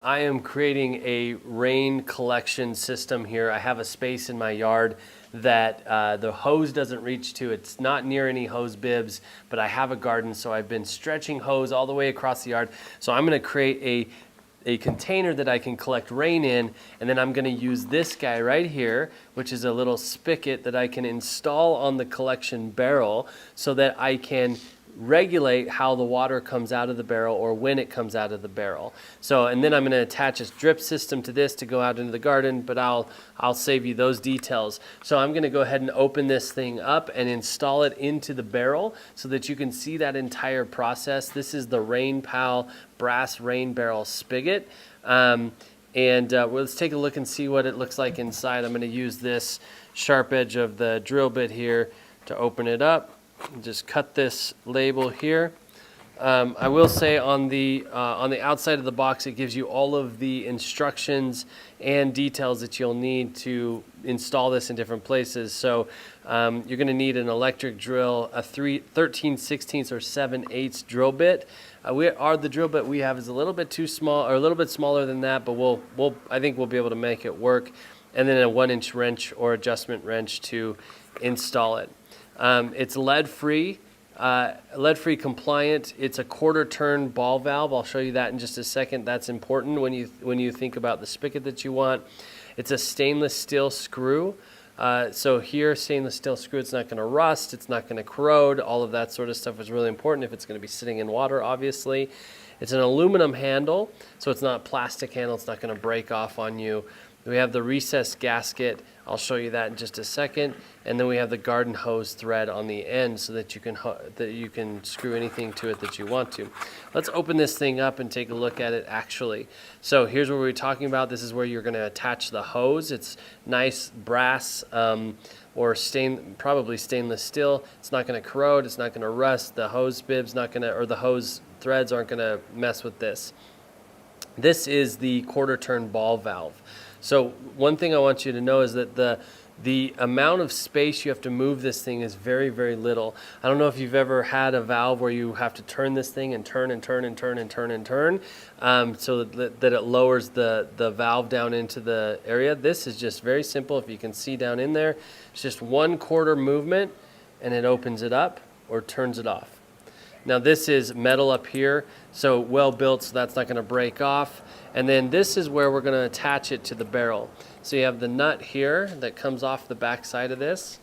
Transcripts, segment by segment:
I am creating a rain collection system here. I have a space in my yard that the hose doesn't reach to. It's not near any hose bibs, but I have a garden, so I've been stretching hose all the way across the yard. So I'm going to create a container that I can collect rain in, and then I'm going to use this guy right here, which is a little spigot that I can install on the collection barrel so that I can regulate how the water comes out of the barrel or when it comes out of the barrel. So, and then I'm going to attach a drip system to this to go out into the garden, but I'll save you those details. So I'm going to go ahead and open this thing up and install it into the barrel so that you can see that entire process. This is the RainPal brass rain barrel spigot. Well, let's take a look and see what it looks like inside. I'm going to use this sharp edge of the drill bit here to open it up. Just cut this label here. I will say on the outside of the box, it gives you all of the instructions and details that you'll need to install this in different places. So you're going to need an electric drill, a 13/16 or 7/8 drill bit. The drill bit we have is a little bit too small, or a little bit smaller than that, but I think we'll be able to make it work. And then a 1-inch wrench or adjustment wrench to install it. It's lead-free compliant. It's a quarter-turn ball valve. I'll show you that in just a second. That's important when you think about the spigot that you want. It's a stainless steel screw. So here, stainless steel screw, it's not going to rust, it's not going to corrode. All of that sort of stuff is really important if it's going to be sitting in water, obviously. It's an aluminum handle, so it's not a plastic handle. It's not going to break off on you. We have the recessed gasket. I'll show you that in just a second. And then we have the garden hose thread on the end so that you can screw anything to it that you want to. Let's open this thing up and take a look at it actually. So here's what we're talking about. This is where you're going to attach the hose. It's nice brass or probably stainless steel. It's not going to corrode. It's not going to rust. The hose bib's not going to, or the hose threads aren't going to mess with this. This is the quarter-turn ball valve. So one thing I want you to know is that the amount of space you have to move this thing is very, very little. I don't know if you've ever had a valve where you have to turn this thing and turn and turn and turn and turn and turn so that it lowers the valve down into the area. This is just very simple. If you can see down in there, it's just 1/4 movement and it opens it up or turns it off. Now this is metal up here, so well built, so that's not going to break off. And then this is where we're going to attach it to the barrel. So you have the nut here that comes off the back side of this.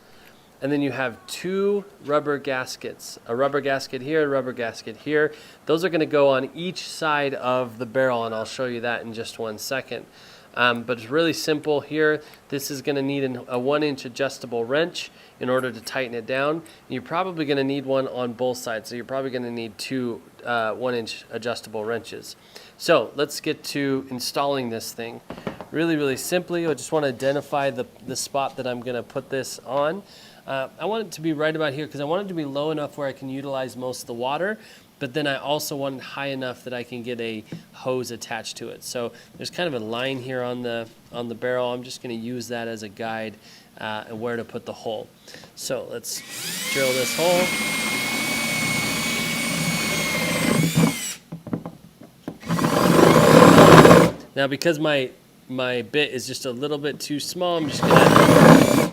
And then you have 2 rubber gaskets, a rubber gasket here, a rubber gasket here. Those are going to go on each side of the barrel, and I'll show you that in just one second. But it's really simple here. This is going to need a 1-inch adjustable wrench in order to tighten it down. You're probably going to need one on both sides, so you're probably going to need 2 1-inch adjustable wrenches. So let's get to installing this thing. Really, really simply, I just want to identify the spot that I'm going to put this on. I want it to be right about here because I want it to be low enough where I can utilize most of the water, but then I also want it high enough that I can get a hose attached to it. So there's kind of a line here on the barrel. I'm just going to use that as a guide and where to put the hole. So let's drill this hole. Now because my bit is just a little bit too small, I'm just going to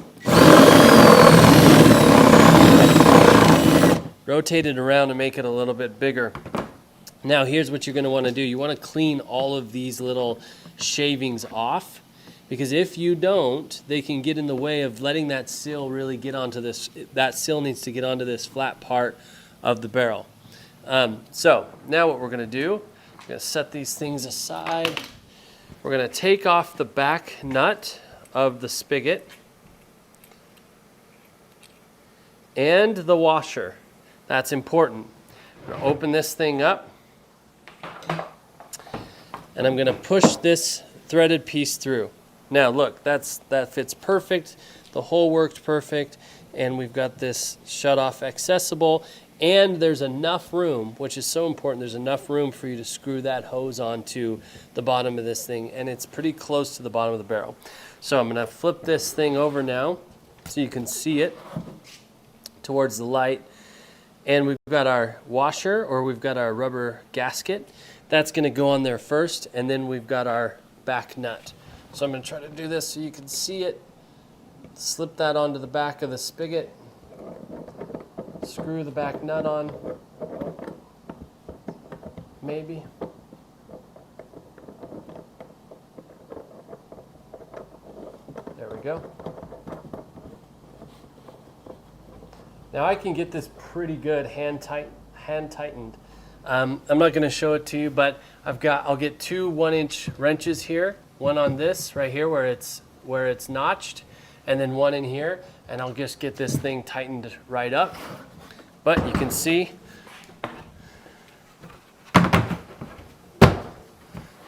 rotate it around and make it a little bit bigger. Now here's what you're going to want to do. You want to clean all of these little shavings off, because if you don't, they can get in the way of letting that sill really get onto this. That sill needs to get onto this flat part of the barrel. So now what we're going to do, we're going to set these things aside. We're going to take off the back nut of the spigot and the washer. That's important. I'm going to open this thing up and I'm going to push this threaded piece through. Now look, that fits perfect. The hole worked perfect, and we've got this shut off accessible, and there's enough room, which is so important. There's enough room for you to screw that hose onto the bottom of this thing, and it's pretty close to the bottom of the barrel. So I'm going to flip this thing over now so you can see it towards the light. And we've got our washer, or we've got our rubber gasket. That's going to go on there first, and then we've got our back nut. So I'm going to try to do this so you can see it. Slip that onto the back of the spigot. Screw the back nut on. Maybe. There we go. Now I can get this pretty good hand tightened. I'm not going to show it to you, but I'll get two 1-inch wrenches here. One on this right here where it's notched, and then one in here, and I'll just get this thing tightened right up. But you can see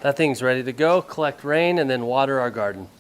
that thing's ready to go, collect rain, and then water our garden.